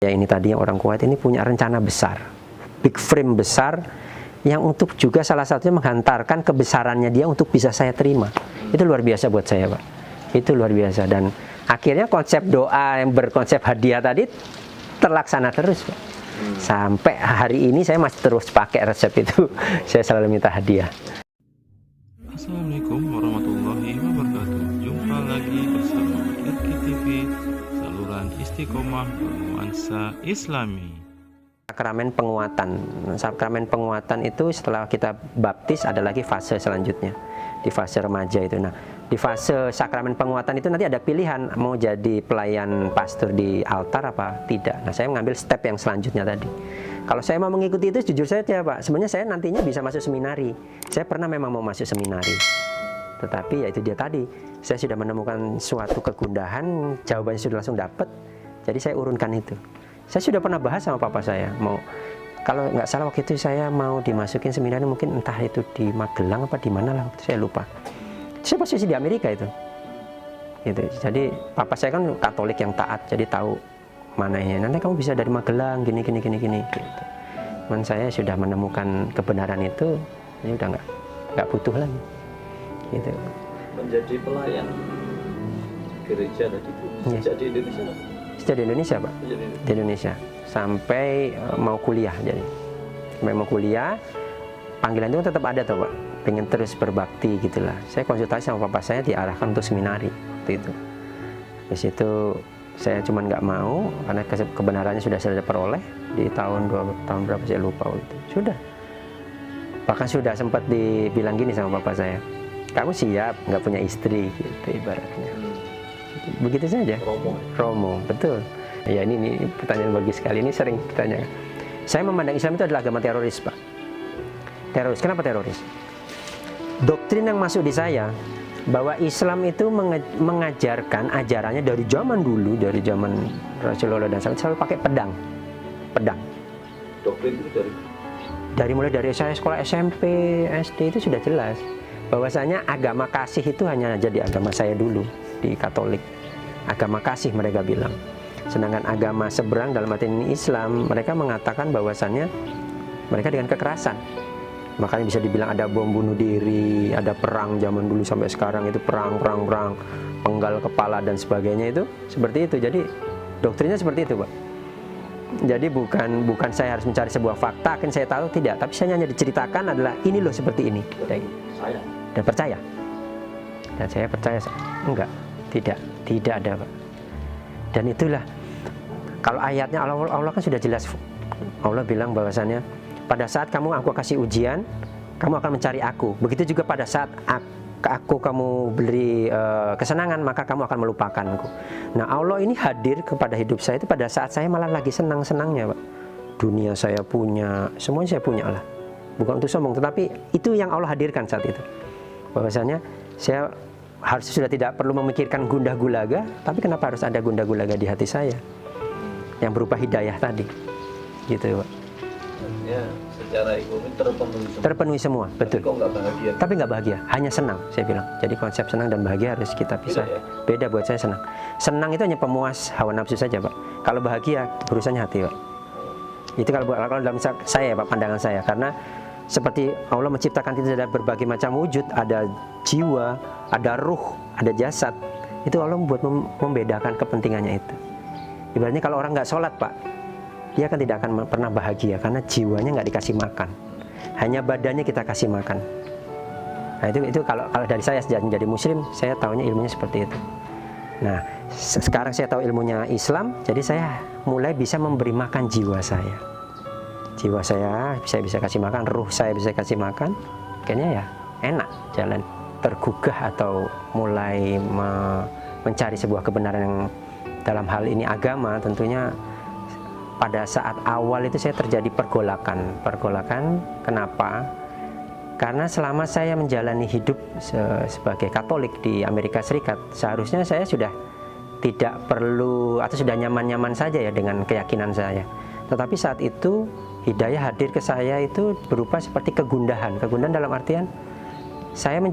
Ya ini tadi yang orang Kuwait ini punya rencana besar, big frame besar, yang untuk juga salah satunya menghantarkan kebesarannya dia untuk bisa saya terima. Itu luar biasa buat saya, Pak. Itu luar biasa. Dan akhirnya konsep doa yang berkonsep hadiah tadi terlaksana terus, Pak. Sampai hari ini saya masih terus pakai resep itu. Saya selalu minta hadiah. Assalamualaikum warahmatullahi wabarakatuh. Jumpa lagi bersama Irki TV, saluran istiqomah bernuansa Islami. Sakramen penguatan. Sakramen penguatan itu setelah kita baptis ada lagi fase selanjutnya. Di fase remaja itu. Nah, di fase sakramen penguatan itu nanti ada pilihan mau jadi pelayan pastor di altar apa tidak. Nah, saya mengambil step yang selanjutnya tadi. Kalau saya mau mengikuti itu jujur saja, Pak, sebenarnya saya nantinya bisa masuk seminari. Saya pernah memang mau masuk seminari. Tetapi ya itu dia tadi, saya sudah menemukan suatu kegundahan, jawabannya sudah langsung dapat. Jadi saya urunkan itu. Saya sudah pernah bahas sama papa saya, mau kalau nggak salah waktu itu saya mau dimasukin seminari, mungkin entah itu di Magelang apa di mana lah, saya lupa. Saya posisi di Amerika itu. Gitu. Jadi papa saya kan Katolik yang taat, jadi tahu mana ini. Nanti kamu bisa dari Magelang gini. Gitu. Cuman saya sudah menemukan kebenaran itu, ya udah nggak butuh lagi. Gitu. Menjadi pelayan gereja tadi itu sejak di Indonesia. Sejak di Indonesia, Pak. Di Indonesia sampai mau kuliah, jadi sampai mau kuliah panggilan itu tetap ada tuh, Pak. Pengen terus berbakti gitulah. Saya konsultasi sama papa saya diarahkan untuk seminari waktu itu. Habis itu saya cuman nggak mau karena kebenarannya sudah saya peroleh di tahun berapa saya lupa itu. Sudah. Bahkan sudah sempat dibilang gini sama papa saya, kamu siap nggak punya istri gitu ibaratnya. Begitu saja. Romo, betul. Ya ini pertanyaan bagus sekali, ini sering ditanya. Saya memandang Islam itu adalah agama teroris, Pak. Teroris, kenapa teroris? Doktrin yang masuk di saya bahwa Islam itu mengajarkan ajarannya dari zaman dulu, dari zaman Rasulullah dan sahabat selalu pakai pedang. Doktrin itu mulai dari saya sekolah SMP, SD itu sudah jelas bahwasanya agama kasih itu hanya jadi agama saya dulu di Katolik. Agama kasih mereka bilang. Sedangkan agama seberang dalam arti ini Islam, mereka mengatakan bahwasannya mereka dengan kekerasan. Makanya bisa dibilang ada bom bunuh diri, ada perang zaman dulu sampai sekarang itu perang, penggal kepala dan sebagainya itu seperti itu. Jadi doktrinnya seperti itu, Pak. Jadi bukan saya harus mencari sebuah fakta, akan saya tahu tidak, tapi saya hanya diceritakan adalah ini loh seperti ini. Dan percaya. Dan saya percaya enggak, tidak ada, Pak. Dan itulah kalau ayatnya Allah kan sudah jelas. Allah bilang bahwasannya pada saat aku kasih ujian, kamu akan mencari aku. Begitu juga pada saat kamu beri kesenangan, maka kamu akan melupakanku. Nah, Allah ini hadir kepada hidup saya itu pada saat saya malah lagi senang-senangnya, Pak. Dunia saya punya, semuanya saya punya lah. Bukan untuk sombong, tetapi itu yang Allah hadirkan saat itu. Bahwasanya saya harus sudah tidak perlu memikirkan gundah gulaga, tapi kenapa harus ada gundah gulaga di hati saya? Yang berupa hidayah tadi. Gitu, Pak. Ya, secara ekonomi terpenuhi semua, betul. Tapi kok nggak bahagia? Tapi nggak bahagia, hanya senang, saya bilang. Jadi konsep senang dan bahagia harus kita pisah. Beda buat saya senang. Senang itu hanya pemuas hawa nafsu saja, Pak. Kalau bahagia, urusannya hati, Pak. Itu kalau dalam saya, Pak, pandangan saya. Karena seperti Allah menciptakan kita dari berbagai macam wujud, ada jiwa, ada ruh, ada jasad. Itu Allah membuat membedakan kepentingannya itu. Ibaratnya kalau orang nggak sholat, Pak, dia kan tidak akan pernah bahagia karena jiwanya nggak dikasih makan, hanya badannya kita kasih makan. Nah itu kalau dari saya sejak menjadi Muslim, saya tahunya ilmunya seperti itu. Nah sekarang saya tahu ilmunya Islam, jadi saya mulai bisa memberi makan jiwa saya. Jiwa saya bisa kasih makan, ruh saya bisa kasih makan, kayaknya ya enak jalan. Tergugah atau mulai mencari sebuah kebenaran yang dalam hal ini agama, tentunya pada saat awal itu saya terjadi pergolakan. Kenapa? Karena selama saya menjalani hidup sebagai Katolik di Amerika Serikat, seharusnya saya sudah tidak perlu atau sudah nyaman-nyaman saja ya dengan keyakinan saya. Tetapi saat itu hidayah hadir ke saya itu berupa seperti kegundahan. Kegundahan dalam artian saya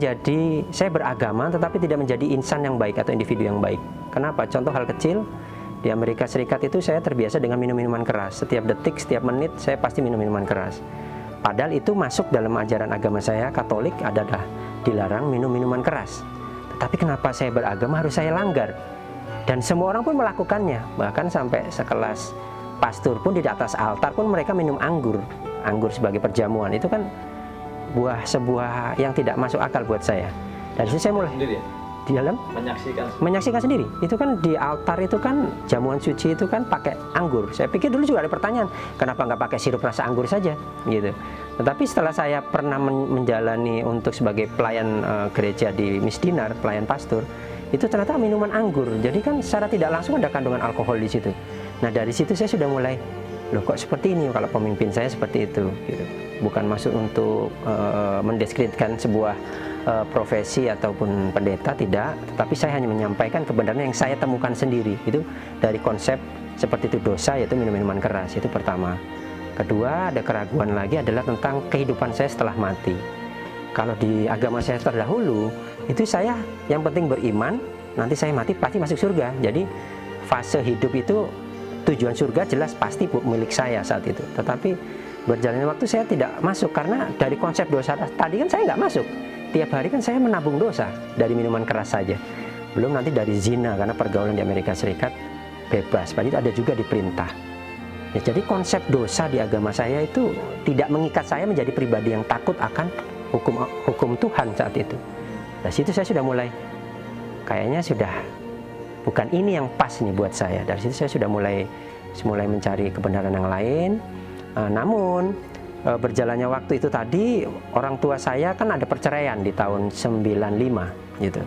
beragama tetapi tidak menjadi insan yang baik atau individu yang baik. Kenapa? Contoh hal kecil, Di Amerika Serikat itu saya terbiasa dengan minum minuman keras. Setiap detik, setiap menit saya pasti minum minuman keras. Padahal itu masuk dalam ajaran agama saya, Katolik, adalah dilarang minum minuman keras. Tetapi kenapa saya beragama harus saya langgar? Dan semua orang pun melakukannya. Bahkan sampai sekelas pastor pun di atas altar pun mereka minum anggur. Anggur sebagai perjamuan. Itu kan sebuah yang tidak masuk akal buat saya. Dari situ saya mulai Sendiri ya? di dalam menyaksikan sendiri. Itu kan di altar itu kan jamuan suci itu kan pakai anggur. Saya pikir dulu juga ada pertanyaan, kenapa nggak pakai sirup rasa anggur saja gitu. Tetapi setelah saya pernah menjalani untuk sebagai pelayan gereja di Misdinar, pelayan pastor, itu ternyata minuman anggur. Jadi kan secara tidak langsung ada kandungan alkohol di situ. Nah dari situ saya sudah mulai, loh kok seperti ini kalau pemimpin saya seperti itu gitu. Bukan maksud untuk mendeskripsikan sebuah profesi ataupun pendeta, tidak, tetapi saya hanya menyampaikan kebenaran yang saya temukan sendiri. Itu dari konsep seperti itu dosa, yaitu minum-minuman keras. Itu pertama. Kedua, ada keraguan lagi adalah tentang kehidupan saya setelah mati. Kalau di agama saya terdahulu, itu saya yang penting beriman, nanti saya mati pasti masuk surga. Jadi fase hidup itu tujuan surga jelas pasti milik saya saat itu. Tetapi berjalannya waktu saya tidak masuk karena dari konsep dosa tadi kan saya nggak masuk. Tiap hari kan saya menabung dosa dari minuman keras saja. Belum nanti dari zina, karena pergaulan di Amerika Serikat bebas. Padahal ada juga diperintah. Ya, jadi konsep dosa di agama saya itu tidak mengikat saya menjadi pribadi yang takut akan hukum Tuhan saat itu. Dari situ saya sudah mulai, kayaknya sudah bukan ini yang pas nih buat saya. Dari situ saya sudah mulai mencari kebenaran yang lain. Namun berjalannya waktu itu tadi, orang tua saya kan ada perceraian di tahun 95 gitu.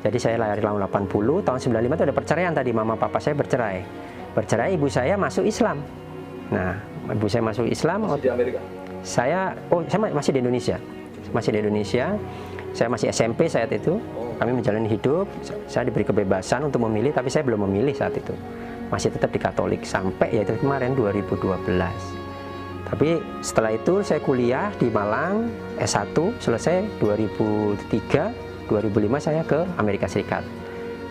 Jadi saya lahir tahun 80, tahun 95 itu ada perceraian tadi, mama papa saya bercerai. Bercerai, ibu saya masuk Islam. Nah, ibu saya masuk Islam. Masih di Amerika? Saya masih di Indonesia. Masih di Indonesia. Saya masih SMP saat itu. Kami menjalani hidup. Saya diberi kebebasan untuk memilih, tapi saya belum memilih saat itu. Masih tetap di Katolik sampai yaitu kemarin 2012. Tapi setelah itu saya kuliah di Malang, S1, selesai 2003, 2005 saya ke Amerika Serikat.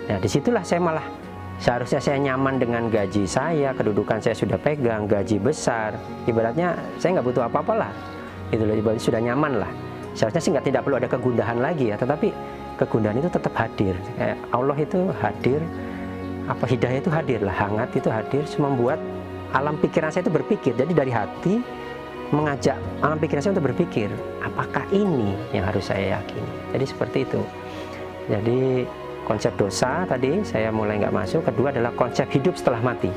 Nah disitulah saya malah, seharusnya saya nyaman dengan gaji saya, kedudukan saya sudah pegang, gaji besar. Ibaratnya saya nggak butuh apa-apa lah, gitu loh, ibaratnya sudah nyaman lah. Seharusnya sih tidak perlu ada kegundahan lagi ya, tetapi kegundahan itu tetap hadir. Kayak Allah itu hadir, hidayah itu hadir lah, hangat itu hadir, membuat alam pikiran saya itu berpikir. Jadi dari hati mengajak alam pikiran saya untuk berpikir, apakah ini yang harus saya yakini. Jadi seperti itu. Jadi konsep dosa tadi saya mulai nggak masuk. Kedua adalah konsep hidup setelah mati.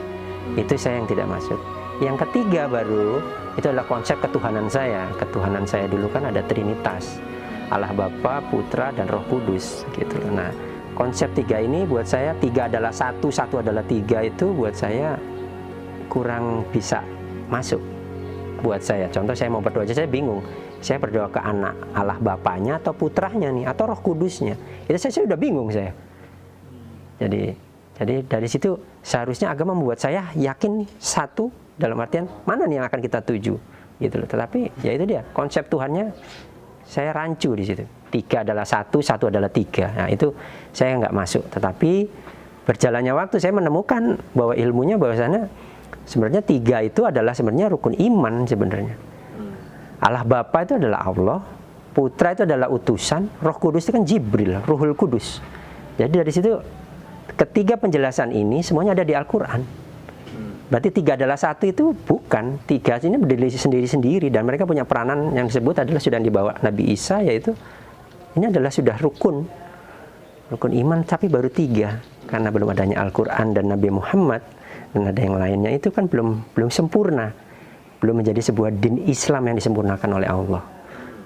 Itu saya yang tidak masuk. Yang ketiga baru itu adalah konsep ketuhanan saya. Ketuhanan saya dulu kan ada Trinitas, Allah Bapa, Putra, dan Roh Kudus gitu. Nah konsep tiga ini buat saya, tiga adalah satu, satu adalah tiga, itu buat saya kurang bisa masuk buat saya. Contoh saya mau berdoa aja saya bingung. Saya berdoa ke anak, Allah Bapaknya atau putranya nih, atau Roh Kudusnya. Itu saya sudah bingung saya. Jadi dari situ seharusnya agama membuat saya yakin satu, dalam artian mana nih yang akan kita tuju gitu loh. Tetapi ya itu dia, konsep Tuhannya saya rancu di situ. Tiga adalah satu, satu adalah tiga. Nah itu saya nggak masuk. Tetapi berjalannya waktu saya menemukan bahwa ilmunya bahwasannya sebenarnya tiga itu adalah sebenarnya rukun iman sebenarnya. Allah Bapa itu adalah Allah, Putra itu adalah utusan, Roh Kudus itu kan Jibril, Ruhul Kudus. Jadi dari situ ketiga penjelasan ini semuanya ada di Al-Quran. Berarti tiga adalah satu itu bukan, tiga ini berdiri sendiri-sendiri dan mereka punya peranan yang disebut adalah sudah dibawa Nabi Isa, yaitu ini adalah sudah rukun iman, tapi baru tiga karena belum adanya Al-Quran dan Nabi Muhammad. Dan ada yang lainnya itu kan belum sempurna, belum menjadi sebuah din Islam yang disempurnakan oleh Allah.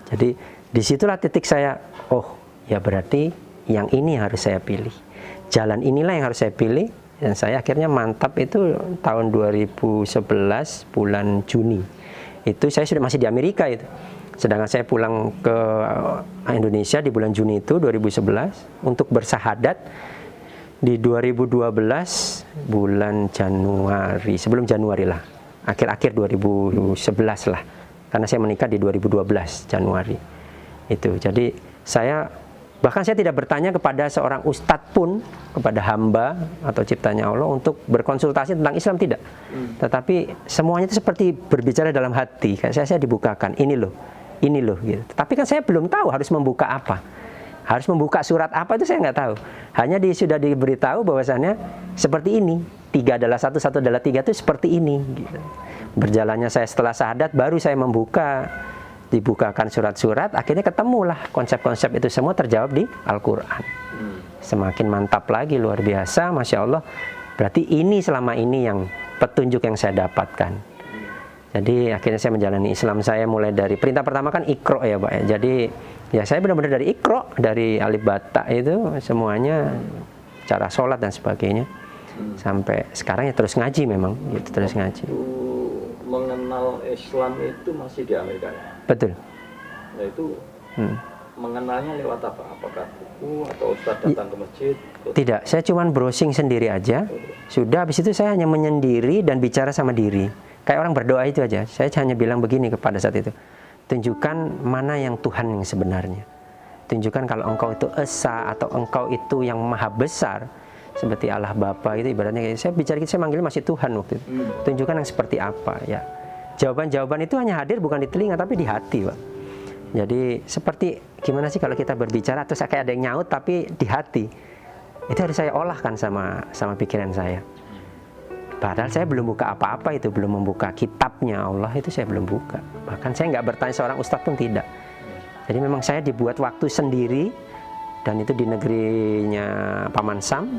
Jadi disitulah titik saya, oh ya berarti yang ini harus saya pilih, jalan inilah yang harus saya pilih. Dan saya akhirnya mantap itu tahun 2011 bulan Juni. Itu saya sudah masih di Amerika itu. Sedangkan saya pulang ke Indonesia di bulan Juni itu 2011 untuk bersahadat di 2012 bulan Januari, sebelum Januari lah, akhir-akhir 2011 lah, karena saya menikah di 2012 Januari itu. Jadi saya Bahkan saya tidak bertanya kepada seorang ustadz pun, kepada hamba atau ciptanya Allah untuk berkonsultasi tentang Islam, tidak. Tetapi semuanya itu seperti berbicara dalam hati. Kayak saya dibukakan, ini loh gitu. Tapi kan saya belum tahu harus membuka apa. Harus membuka surat apa itu saya nggak tahu. Hanya sudah diberitahu bahwasannya seperti ini. 3 adalah 1, 1 adalah 3 itu seperti ini gitu. Berjalannya saya setelah syahadat baru saya dibukakan surat-surat, akhirnya ketemulah konsep-konsep itu semua terjawab di Al-Quran. Semakin mantap lagi, luar biasa, Masya Allah. Berarti ini selama ini yang petunjuk yang saya dapatkan. Jadi akhirnya saya menjalani Islam saya mulai dari perintah pertama kan Iqra ya Pak ya. Jadi ya saya benar-benar dari Iqra, dari alif bata itu semuanya, cara sholat dan sebagainya. Sampai sekarang ya terus ngaji memang gitu, terus ngaji. Mengenal Islam itu masih di Amerika ya? Betul. Nah itu mengenalnya lewat apa? Apakah buku atau Ustadz datang ke masjid? Tidak, saya cuma browsing sendiri aja. Sudah, habis itu saya hanya menyendiri dan bicara sama diri. Kayak orang berdoa itu aja. Saya hanya bilang begini kepada saat itu. Tunjukkan mana yang Tuhan yang sebenarnya. Tunjukkan kalau engkau itu esa atau engkau itu yang maha besar. Seperti Allah Bapa itu ibaratnya kayak saya bicara gitu, saya manggil masih Tuhan waktu itu. Tunjukkan yang seperti apa ya. Jawaban-jawaban itu hanya hadir bukan di telinga tapi di hati, Pak. Jadi seperti gimana sih kalau kita berbicara terus kayak ada yang nyaut tapi di hati. Itu harus saya olahkan sama pikiran saya. Padahal saya belum buka apa-apa itu, belum membuka kitabnya Allah itu saya belum buka. Bahkan saya nggak bertanya seorang ustadz pun tidak. Jadi memang saya dibuat waktu sendiri dan itu di negerinya Paman Sam.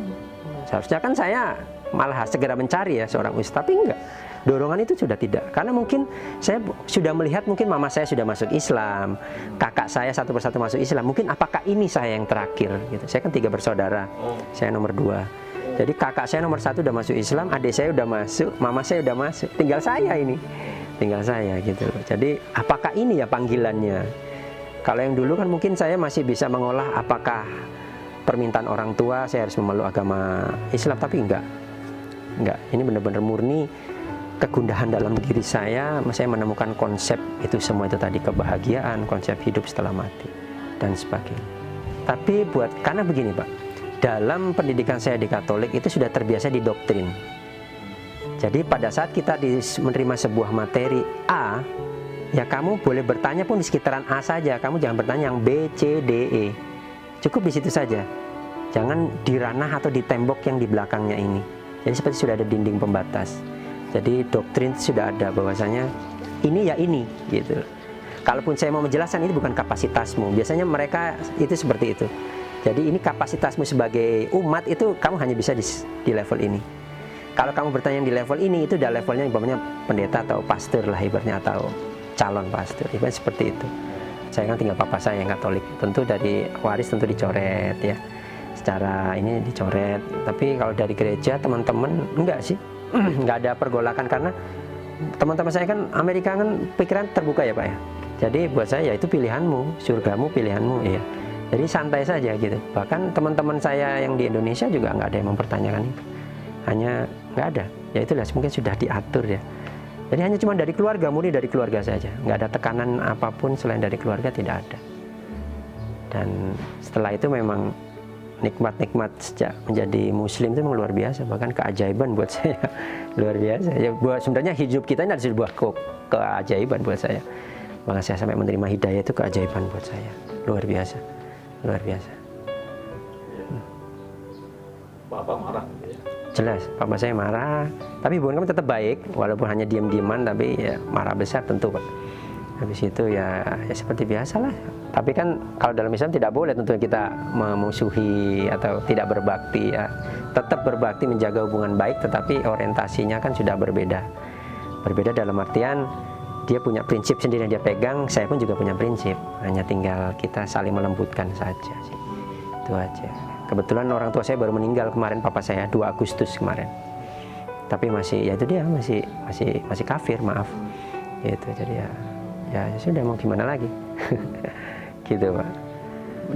Seharusnya kan saya malah segera mencari ya seorang ustadz, tapi enggak. Dorongan itu sudah tidak. Karena mungkin saya sudah melihat mungkin mama saya sudah masuk Islam, kakak saya satu persatu masuk Islam. Mungkin apakah ini saya yang terakhir gitu. Saya kan 3 bersaudara. Saya nomor 2. Jadi kakak saya nomor 1 udah masuk Islam, adik saya udah masuk, mama saya udah masuk. Tinggal saya ini. Tinggal saya gitu. Jadi apakah ini ya panggilannya? Kalau yang dulu kan mungkin saya masih bisa mengolah apakah permintaan orang tua saya harus memeluk agama Islam, tapi enggak. Ini benar-benar murni kegundahan dalam diri saya menemukan konsep itu semua itu tadi, kebahagiaan, konsep hidup setelah mati dan sebagainya. Tapi karena begini Pak, dalam pendidikan saya di Katolik itu sudah terbiasa didoktrin. Jadi pada saat kita menerima sebuah materi A, ya kamu boleh bertanya pun di sekitaran A saja, kamu jangan bertanya yang B, C, D, E. Cukup di situ saja. Jangan di ranah atau di tembok yang di belakangnya ini. Jadi seperti sudah ada dinding pembatas. Jadi doktrin sudah ada bahwasanya ini ya ini gitu. Kalaupun saya mau menjelaskan ini bukan kapasitasmu. Biasanya mereka itu seperti itu. Jadi ini kapasitasmu sebagai umat itu kamu hanya bisa di level ini. Kalau kamu bertanya di level ini itu udah levelnya ibaratnya pendeta atau pastor lah ibaratnya, atau calon pastor. Ibaratnya seperti itu. Saya kan tinggal papa saya yang Katolik. Tentu dari waris tentu dicoret ya. Secara ini dicoret. Tapi kalau dari gereja teman-teman enggak sih. Nggak ada pergolakan karena teman-teman saya kan Amerika kan pikiran terbuka ya Pak ya. Jadi buat saya ya itu pilihanmu, surgamu pilihanmu ya. Jadi santai saja gitu. Bahkan teman-teman saya yang di Indonesia juga nggak ada yang mempertanyakan itu. Hanya nggak ada. Ya itulah mungkin sudah diatur ya. Jadi hanya cuma dari keluarga, murni dari keluarga saja. Nggak ada tekanan apapun selain dari keluarga, tidak ada. Dan setelah itu memang nikmat-nikmat sejak menjadi muslim itu memang luar biasa, bahkan keajaiban buat saya. Luar biasa ya, sebenarnya hidup kita ini ada sebuah keajaiban buat saya. Maka saya sampai menerima hidayah itu keajaiban buat saya, luar biasa, luar biasa. Bapak marah ya? Jelas, papa saya marah, tapi hubungan kami tetap baik walaupun hanya diam-diaman, tapi ya marah besar tentu Pak. Habis itu ya seperti biasa lah. Tapi kan kalau dalam Islam tidak boleh tentunya kita memusuhi atau tidak berbakti ya. Tetap berbakti, menjaga hubungan baik, tetapi orientasinya kan sudah berbeda. Berbeda dalam artian dia punya prinsip sendiri yang dia pegang, saya pun juga punya prinsip. Hanya tinggal kita saling melembutkan saja sih. Itu aja. Kebetulan orang tua saya baru meninggal kemarin, papa saya 2 Agustus kemarin. Tapi masih ya itu dia masih kafir, maaf. Gitu. Jadi ya sudah, mau gimana lagi. Gitu Pak.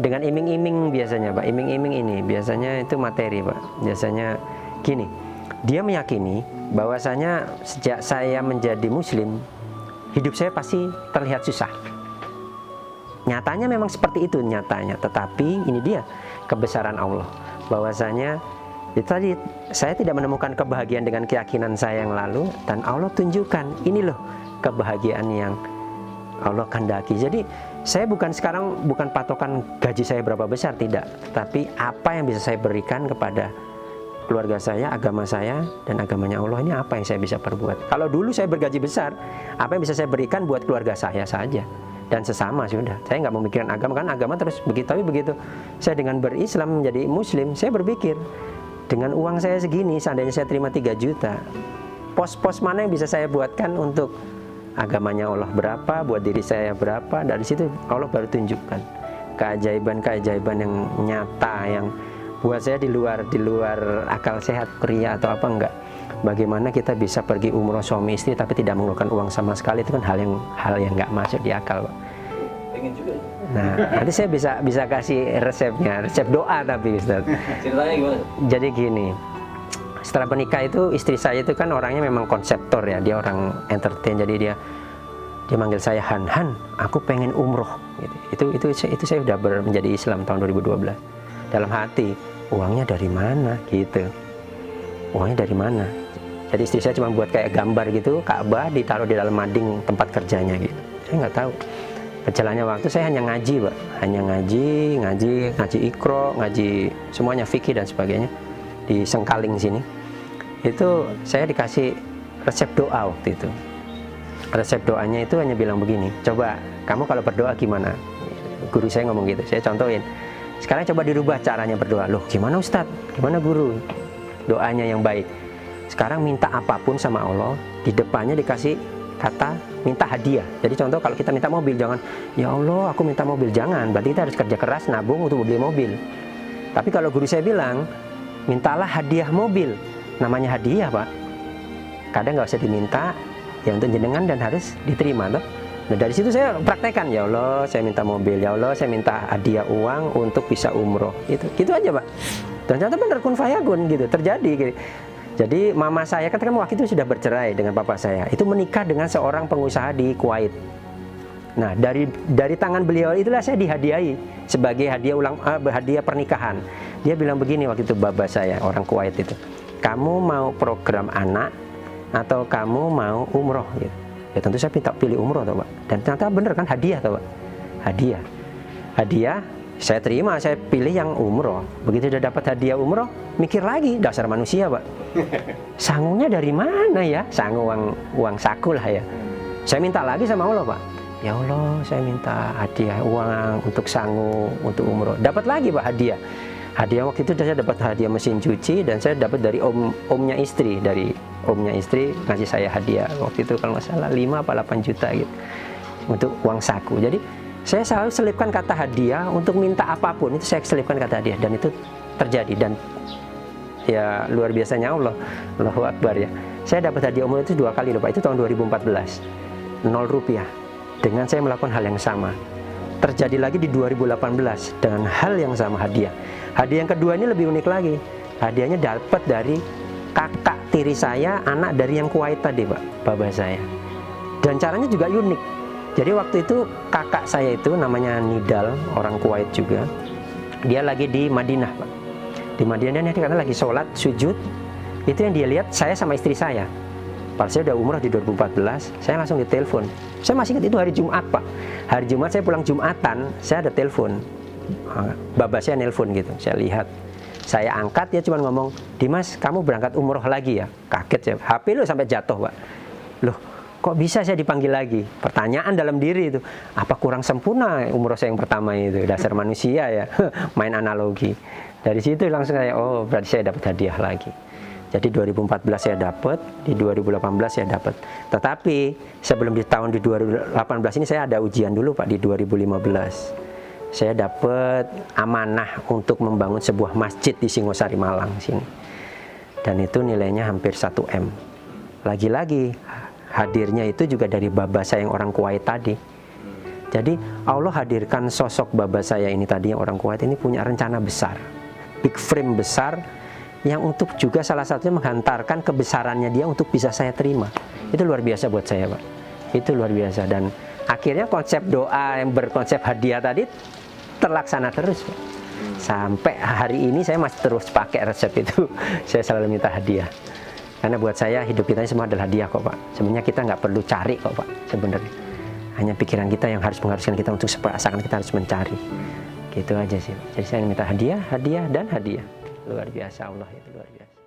Dengan iming-iming biasanya Pak, iming-iming ini biasanya itu materi Pak. Biasanya gini, dia meyakini bahwasanya sejak saya menjadi muslim, hidup saya pasti terlihat susah. nyatanya memang seperti itu nyatanya, tetapi ini dia kebesaran Allah, bahwasanya itu tadi, saya tidak menemukan kebahagiaan dengan keyakinan saya yang lalu, dan Allah tunjukkan ini loh kebahagiaan yang Allah kehendaki. Jadi saya sekarang bukan patokan gaji saya berapa besar, tidak, tapi apa yang bisa saya berikan kepada keluarga saya, agama saya, dan agamanya Allah, ini apa yang saya bisa perbuat. Kalau dulu saya bergaji besar, apa yang bisa saya berikan buat keluarga saya saja dan sesama, sudah. Saya nggak memikirkan agama, kan agama terus begitu. Tapi begitu saya dengan berislam menjadi muslim, saya berpikir dengan uang saya segini, seandainya saya terima 3 juta, pos-pos mana yang bisa saya buatkan untuk agamanya Allah berapa, buat diri saya berapa. Dari situ Allah baru tunjukkan keajaiban-keajaiban yang nyata, yang buat saya di luar akal sehat, pria atau apa enggak. Bagaimana kita bisa pergi umroh suami istri tapi tidak mengeluarkan uang sama sekali, itu kan hal yang nggak masuk di akal, Pak. Pengen juga. Nah, nanti saya bisa kasih resepnya, resep doa tapi Ustaz. Ceritanya gimana? Jadi gini, setelah menikah itu istri saya itu kan orangnya memang konseptor ya, dia orang entertain, jadi dia manggil saya Han, aku pengen umroh. Gitu. Itu saya udah menjadi Islam tahun 2012. Dalam hati, uangnya dari mana gitu? Uangnya dari mana? Jadi istri saya cuma buat kayak gambar gitu, Ka'bah ditaruh di dalam mading tempat kerjanya gitu. Saya nggak tahu. Berjalannya waktu saya hanya ngaji, Pak. Hanya ngaji Iqra, ngaji semuanya fikih dan sebagainya di Sengkaling sini. Itu saya dikasih resep doa waktu itu. Resep doanya itu hanya bilang begini, coba kamu kalau berdoa gimana? Guru saya ngomong gitu, saya contohin. Sekarang coba dirubah caranya berdoa. Loh, gimana Ustadz? Gimana guru? Doanya yang baik. Sekarang minta apapun sama Allah, di depannya dikasih kata minta hadiah. Jadi contoh kalau kita minta mobil, jangan ya Allah aku minta mobil, jangan. Berarti kita harus kerja keras nabung untuk beli mobil. Tapi kalau guru saya bilang, mintalah hadiah mobil. Namanya hadiah, Pak. Kadang nggak usah diminta, ya untuk jenengan dan harus diterima, toh. Nah dari situ saya praktekkan, ya Allah saya minta mobil, ya Allah saya minta hadiah uang untuk bisa umroh. Gitu aja, Pak. Dan ternyata benar kun fayakun gitu, terjadi gitu. Jadi mama saya kan waktu itu sudah bercerai dengan papa saya. Itu menikah dengan seorang pengusaha di Kuwait. Nah, dari tangan beliau itulah saya dihadiahi sebagai hadiah pernikahan. Dia bilang begini waktu itu, baba saya, orang Kuwait itu. Kamu mau program anak atau kamu mau umroh gitu. Ya tentu saya pilih umroh, toh, Pak. Dan ternyata bener kan hadiah, toh, Pak. Hadiah saya terima, saya pilih yang umroh. Begitu udah dapat hadiah umroh, mikir lagi, dasar manusia, Pak. Sangunya dari mana ya? Sangu uang saku lah ya. Saya minta lagi sama Allah, Pak. Ya Allah, saya minta hadiah uang untuk sangu, untuk umroh. Dapat lagi, Pak, hadiah. Hadiah waktu itu saya dapat hadiah mesin cuci, dan saya dapat dari omnya istri, ngasih saya hadiah. Waktu itu kalau nggak salah 5 apa 8 juta gitu. Untuk uang saku. Jadi saya selalu selipkan kata hadiah untuk minta apapun, itu saya selipkan kata hadiah, dan itu terjadi. Dan ya luar biasanya Allah, Allahu Akbar ya. Saya dapat hadiah umroh itu 2 kali loh, Pak. Itu tahun 2014, 0 rupiah. Dengan saya melakukan hal yang sama. Terjadi lagi di 2018 dengan hal yang sama, hadiah. Hadiah yang kedua ini lebih unik lagi. Hadiahnya dapat dari kakak tiri saya, anak dari yang Kuwait tadi, Pak, baba saya. Dan caranya juga unik. Jadi waktu itu kakak saya itu namanya Nidal, orang Kuwait juga. Dia lagi di Madinah, Pak. Di Madinah dia karena lagi sholat, sujud. Itu yang dia lihat saya sama istri saya. Pas saya udah umrah di 2014, saya langsung ditelepon. Saya masih ingat itu hari Jumat, Pak. Hari Jumat saya pulang Jumatan, saya ada telepon. Baba saya nelpon gitu, saya lihat. Saya angkat, dia cuma ngomong, Dimas kamu berangkat umroh lagi ya? Kaget ya, HP lu sampai jatuh, Pak. Loh, kok bisa saya dipanggil lagi? Pertanyaan dalam diri itu, apa kurang sempurna umroh saya yang pertama itu? Dasar manusia ya, main analogi. Dari situ langsung saya, oh berarti saya dapat hadiah lagi. Jadi 2014 saya dapat, di 2018 saya dapat. Tetapi sebelum di tahun 2018 ini saya ada ujian dulu, Pak, di 2015. Saya dapat amanah untuk membangun sebuah masjid di Singosari Malang sini. Dan itu nilainya hampir 1 M. Lagi-lagi hadirnya itu juga dari baba saya yang orang Kuwait tadi. Jadi Allah hadirkan sosok baba saya ini tadi yang orang Kuwait ini punya rencana besar, big frame besar, yang untuk juga salah satunya menghantarkan kebesarannya dia untuk bisa saya terima. Itu luar biasa buat saya, Pak. Itu luar biasa. Dan Akhirnya konsep doa yang berkonsep hadiah tadi terlaksana terus, Pak. Sampai hari ini saya masih terus pakai resep itu. Saya selalu minta hadiah. Karena buat saya hidup kita ini semua adalah hadiah kok, Pak. Sebenarnya kita nggak perlu cari kok, Pak. Sebenarnya hanya pikiran kita yang harus mengharuskan kita untuk seakan kita harus mencari. Gitu aja sih. Jadi saya minta hadiah, hadiah, dan hadiah. Luar biasa, Allah itu luar biasa.